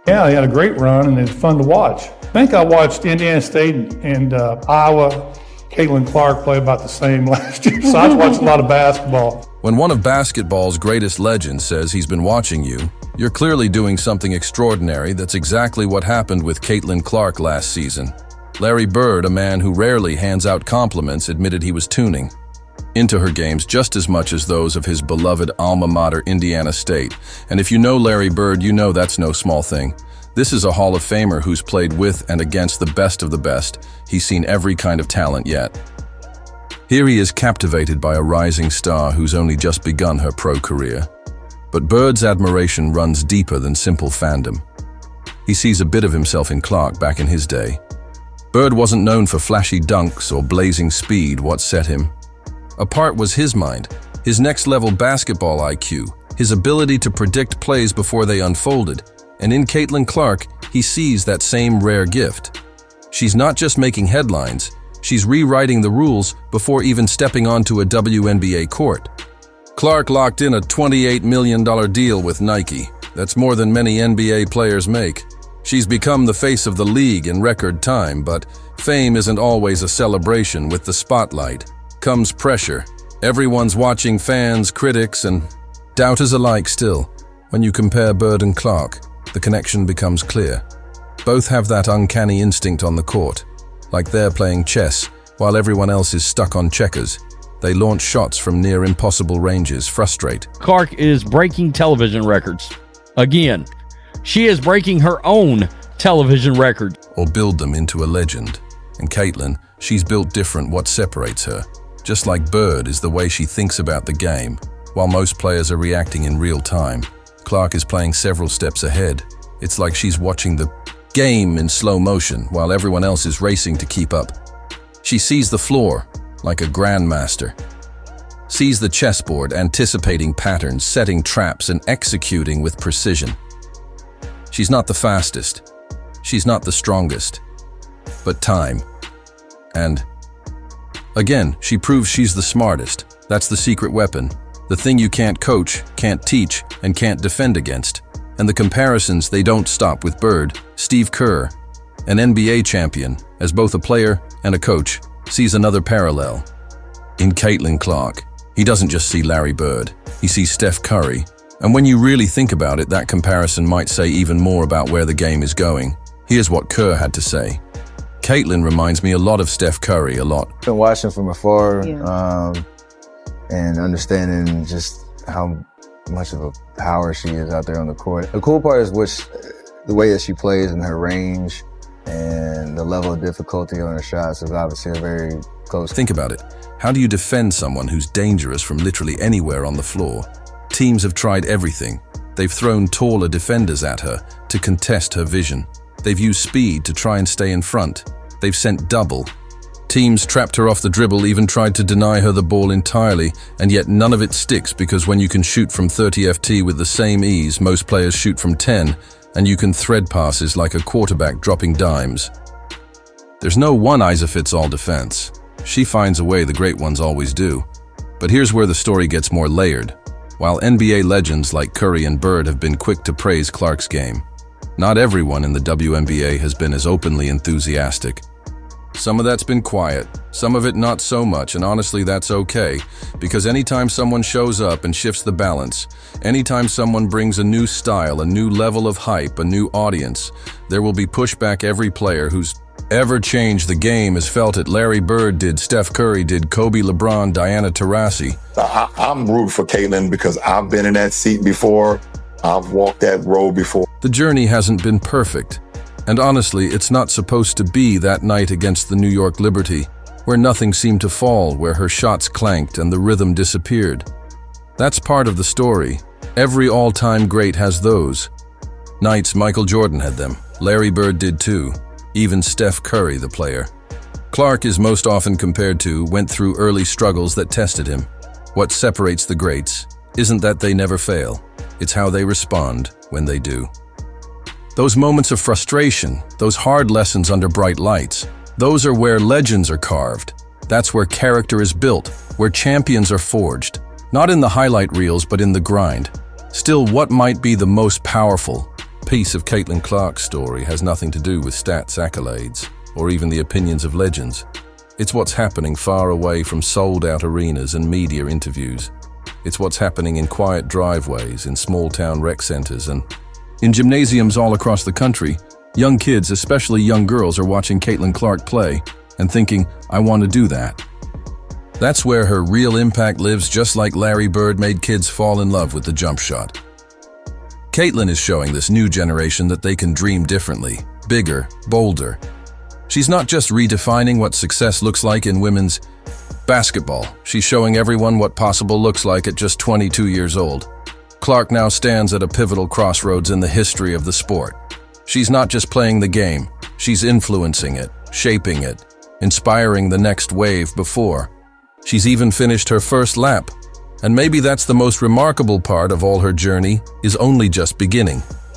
Yeah, they had a great run, and it's fun to watch. I think I watched Indiana State and Iowa. Caitlin Clark play about the same last year, so I watched a lot of basketball. When one of basketball's greatest legends says he's been watching you, you're clearly doing something extraordinary. That's exactly what happened with Caitlin Clark last season. Larry Bird, a man who rarely hands out compliments, admitted he was tuning into her games just as much as those of his beloved alma mater, Indiana State. And if you know Larry Bird, you know that's no small thing. This is a Hall of Famer who's played with and against the best of the best. He's seen every kind of talent yet. Here he is, captivated by a rising star who's only just begun her pro career. But Bird's admiration runs deeper than simple fandom. He sees a bit of himself in Clark back in his day. Bird wasn't known for flashy dunks or blazing speed. What set him apart was his mind, his next-level basketball IQ, his ability to predict plays before they unfolded. And in Caitlin Clark, he sees that same rare gift. She's not just making headlines, she's rewriting the rules before even stepping onto a WNBA court. Clark locked in a $28 million deal with Nike. That's more than many NBA players make. She's become the face of the league in record time, but fame isn't always a celebration. With the spotlight comes pressure. Everyone's watching, fans, critics, and doubters alike. Still, when you compare Bird and Clark, the connection becomes clear. Both have that uncanny instinct on the court, like they're playing chess while everyone else is stuck on checkers. They launch shots from near impossible ranges, frustrate. Clark is breaking television records. Again, she is breaking her own television record. Or build them into a legend. And Caitlin, she's built different. What separates her, just like Bird, is the way she thinks about the game. While most players are reacting in real time, Clark is playing several steps ahead. It's like she's watching the game in slow motion while everyone else is racing to keep up. She sees the floor like a grandmaster, sees the chessboard, anticipating patterns, setting traps, and executing with precision. She's not the fastest, she's not the strongest, but time. And again, she proves she's the smartest. That's the secret weapon. The thing you can't coach, can't teach, and can't defend against. And the comparisons, they don't stop with Bird. Steve Kerr, an NBA champion, as both a player and a coach, sees another parallel. In Caitlin Clark, he doesn't just see Larry Bird, he sees Steph Curry. And when you really think about it, that comparison might say even more about where the game is going. Here's what Kerr had to say. Caitlin reminds me a lot of Steph Curry, a lot. Been watching from afar, and understanding just how much of a power she is out there on the court. The cool part is the way that she plays and her range and the level of difficulty on her shots is obviously a very close. Think about it. How do you defend someone who's dangerous from literally anywhere on the floor? Teams have tried everything. They've thrown taller defenders at her to contest her vision. They've used speed to try and stay in front. They've sent double. Teams trapped her off the dribble, even tried to deny her the ball entirely, and yet none of it sticks, because when you can shoot from 30 FT with the same ease most players shoot from 10, and you can thread passes like a quarterback dropping dimes. There's no one-size-fits-all defense. She finds a way, the great ones always do. But here's where the story gets more layered. While NBA legends like Curry and Bird have been quick to praise Clark's game, not everyone in the WNBA has been as openly enthusiastic. Some of that's been quiet, some of it not so much, and honestly that's okay, because anytime someone shows up and shifts the balance, anytime someone brings a new style, a new level of hype, a new audience, there will be pushback. Every player who's ever changed the game has felt it. Larry Bird did, Steph Curry did, Kobe, LeBron, Diana Taurasi. I'm rooting for Caitlin because I've been in that seat before. I've walked that road before. The journey hasn't been perfect. And honestly, it's not supposed to be. That night against the New York Liberty, where nothing seemed to fall, where her shots clanked and the rhythm disappeared. That's part of the story. Every all-time great has those nights. Michael Jordan had them. Larry Bird did too. Even Steph Curry, the player. Clark is most often compared to, went through early struggles that tested him. What separates the greats isn't that they never fail. It's how they respond when they do. Those moments of frustration, those hard lessons under bright lights, those are where legends are carved. That's where character is built, where champions are forged. Not in the highlight reels, but in the grind. Still, what might be the most powerful, piece of Caitlin Clark's story has nothing to do with stats, accolades, or even the opinions of legends. It's what's happening far away from sold-out arenas and media interviews. It's what's happening in quiet driveways, in small-town rec centers, and in gymnasiums all across the country. Young kids, especially young girls, are watching Caitlin Clark play and thinking, I want to do that. That's where her real impact lives, just like Larry Bird made kids fall in love with the jump shot. Caitlin is showing this new generation that they can dream differently, bigger, bolder. She's not just redefining what success looks like in women's basketball. She's showing everyone what possible looks like at just 22 years old. Clark now stands at a pivotal crossroads in the history of the sport. She's not just playing the game, she's influencing it, shaping it, inspiring the next wave before. She's even finished her first lap. And maybe that's the most remarkable part of all her journey, is only just beginning.